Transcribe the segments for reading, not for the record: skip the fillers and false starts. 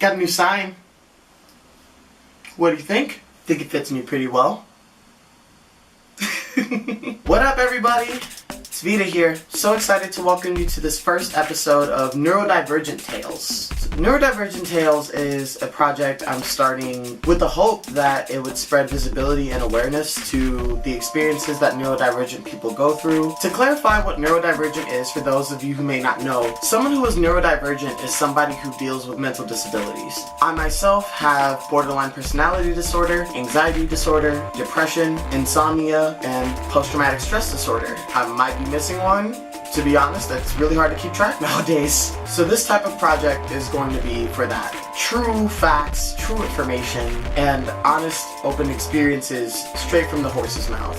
Got a new sign. What do you think? Think it fits me pretty well. What up, everybody? It's Vita here. So excited to welcome you to this first episode of NEURODIVERGENT Tales. NEURODIVERGENT Tales is a project I'm starting with the hope that it would spread visibility and awareness to the experiences that neurodivergent people go through. To clarify what neurodivergent is for those of you who may not know, someone who is neurodivergent is somebody who deals with mental disabilities. I myself have borderline personality disorder, anxiety disorder, depression, insomnia, and post-traumatic stress disorder. I might be missing one. To be honest, it's really hard to keep track nowadays. So this type of project is going to be for that. True facts, true information, and honest, open experiences straight from the horse's mouth.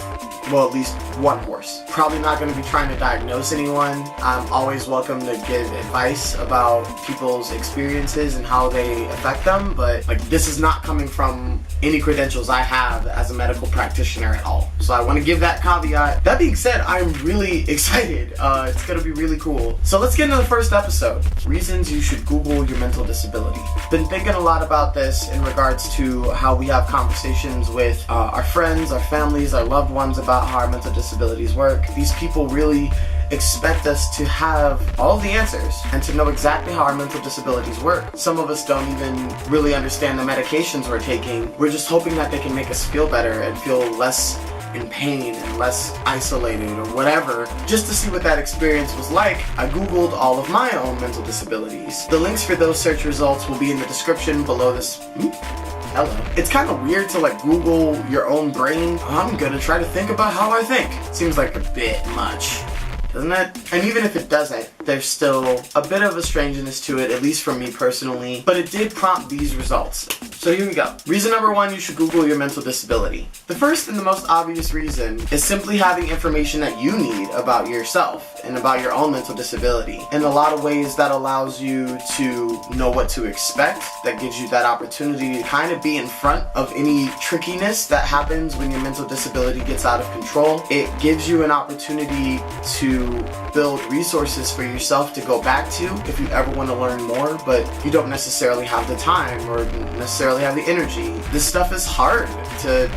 Well, at least one horse. Probably not going to be trying to diagnose anyone. I'm always welcome to give advice about people's experiences and how they affect them, but this is not coming from any credentials I have as a medical practitioner at all. So I want to give that caveat. That being said, I'm really excited. It's going to be really cool. So let's get into the first episode. Reasons you should Google your mental disability. Been thinking a lot about this in regards to how we have conversations with our friends, our families, our loved ones about how our mental disabilities work. These people really expect us to have all the answers and to know exactly how our mental disabilities work. Some of us don't even really understand the medications we're taking. We're just hoping that they can make us feel better and feel less in pain and less isolated or whatever. Just to see what that experience was like, I googled all of my own mental disabilities. The links for those search results will be in the description below this. Hello. It's kind of weird to Google your own brain. I'm gonna try to think about how I think. Seems like a bit much, doesn't it? And even if it doesn't, there's still a bit of a strangeness to it, at least for me personally. But it did prompt these results. So here we go. Reason number one, you should Google your mental disability. The first and the most obvious reason is simply having information that you need about yourself and about your own mental disability. In a lot of ways, that allows you to know what to expect. That gives you that opportunity to kind of be in front of any trickiness that happens when your mental disability gets out of control. It gives you an opportunity to build resources for yourself to go back to if you ever want to learn more, but you don't necessarily have the time or necessarily have the energy. This stuff is hard to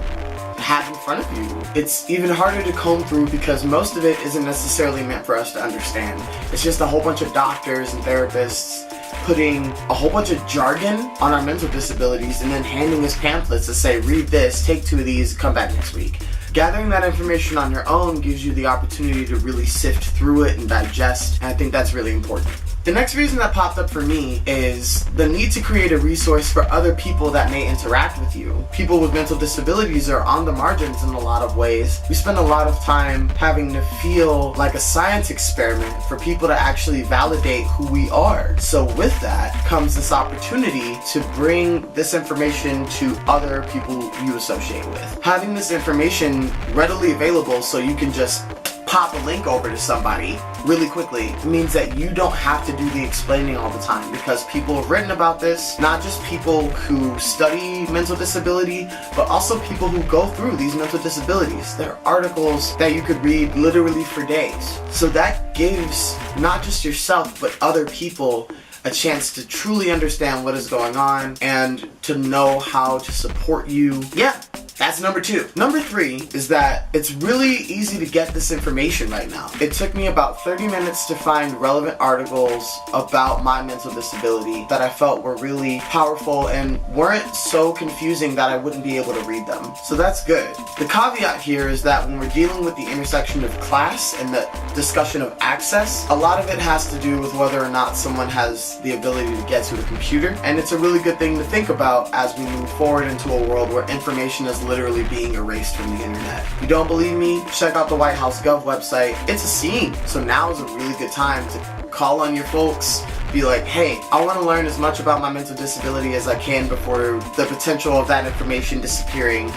have in front of you. It's even harder to comb through because most of it isn't necessarily meant for us to understand. It's just a whole bunch of doctors and therapists putting a whole bunch of jargon on our mental disabilities and then handing us pamphlets that say, read this, take 2 of these, come back next week. Gathering that information on your own gives you the opportunity to really sift through it and digest, and I think that's really important. The next reason that popped up for me is the need to create a resource for other people that may interact with you. People with mental disabilities are on the margins in a lot of ways. We spend a lot of time having to feel like a science experiment for people to actually validate who we are. So with that comes this opportunity to bring this information to other people you associate with. Having this information readily available so you can just pop a link over to somebody really quickly means that you don't have to do the explaining all the time, because people have written about this, not just people who study mental disability, but also people who go through these mental disabilities. There are articles that you could read literally for days. So that gives not just yourself, but other people a chance to truly understand what is going on and to know how to support you. Yeah. That's number 2. Number 3 is that it's really easy to get this information right now. It took me about 30 minutes to find relevant articles about my mental disability that I felt were really powerful and weren't so confusing that I wouldn't be able to read them. So that's good. The caveat here is that when we're dealing with the intersection of class and the discussion of access, a lot of it has to do with whether or not someone has the ability to get to a computer. And it's a really good thing to think about as we move forward into a world where information is literally being erased from the internet. If you don't believe me, check out the White House Gov website. It's a scene. So now is a really good time to call on your folks, be like, hey, I want to learn as much about my mental disability as I can before the potential of that information disappearing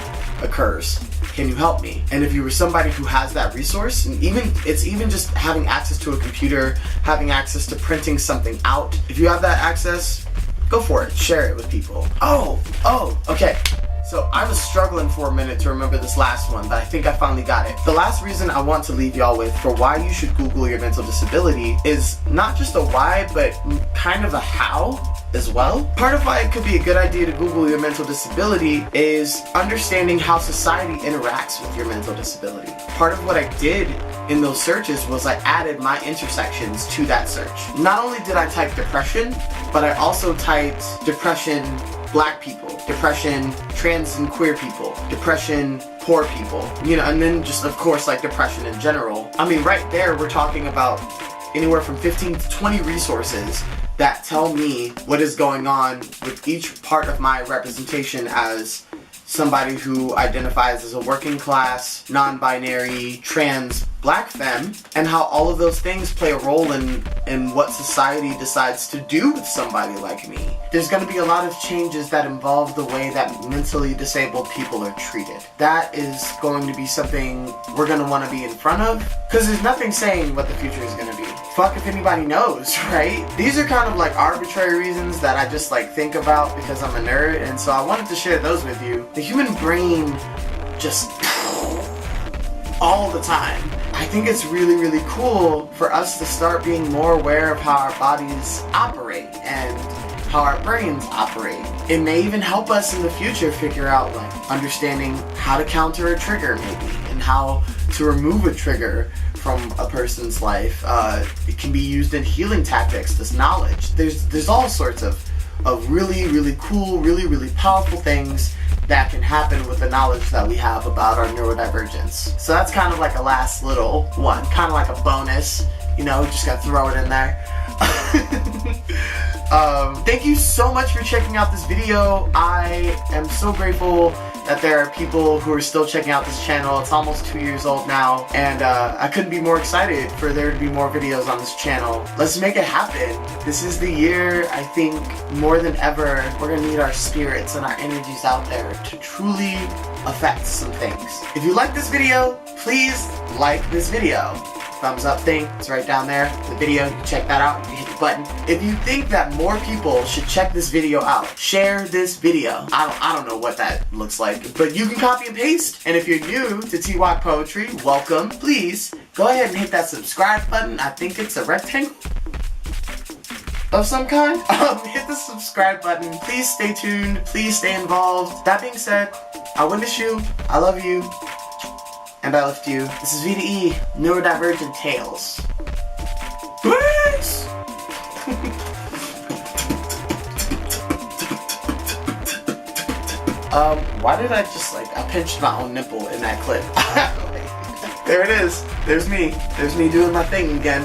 occurs. Can you help me? And if you were somebody who has that resource, and it's even just having access to a computer, having access to printing something out, if you have that access, go for it. Share it with people. Okay. So I was struggling for a minute to remember this last one, but I think I finally got it. The last reason I want to leave y'all with for why you should Google your mental disability is not just a why, but kind of a how. as well. Part of why it could be a good idea to Google your mental disability is understanding how society interacts with your mental disability. Part of what I did in those searches was I added my intersections to that search. Not only did I type depression, but I also typed depression black people, depression trans and queer people, depression poor people, you know, and then just of course like depression in general. I mean, right there we're talking about anywhere from 15 to 20 resources that tell me what is going on with each part of my representation as somebody who identifies as a working class, non-binary, trans, black femme, and how all of those things play a role in what society decides to do with somebody like me. There's going to be a lot of changes that involve the way that mentally disabled people are treated. That is going to be something we're going to want to be in front of, because there's nothing saying what the future is going to be. Fuck if anybody knows, right? These are kind of like arbitrary reasons that I just like think about because I'm a nerd, and so I wanted to share those with you. The human brain just all the time. I think it's really, really cool for us to start being more aware of how our bodies operate and how our brains operate. It may even help us in the future figure out like understanding how to counter a trigger maybe, and how to remove a trigger from a person's life. It can be used in healing tactics, this knowledge. There's all sorts of really, really cool, really, really powerful things that can happen with the knowledge that we have about our neurodivergence. So that's kind of like a last little one, kind of like a bonus, you know, just gotta throw it in there. Thank you so much for checking out this video. I am so grateful that there are people who are still checking out this channel. It's almost 2 years old now, and I couldn't be more excited for there to be more videos on this channel. Let's make it happen. This is the year, I think, more than ever, we're gonna need our spirits and our energies out there to truly affect some things. If you like this video, please like this video. Thumbs up thing, it's right down there. The video, you can check that out. You hit the button. If you think that more people should check this video out, share this video. I don't know what that looks like, but you can copy and paste. And if you're new to TWAC Poetry, welcome. Please go ahead and hit that subscribe button. I think it's a rectangle of some kind. Hit the subscribe button. Please stay tuned. Please stay involved. That being said, I witness you. I love you. And I lift you. This is VDE, Neurodivergent Tales. Peace! Why did I just like, I pinched my own nipple in that clip. There it is. There's me. There's me doing my thing again.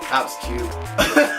That was cute.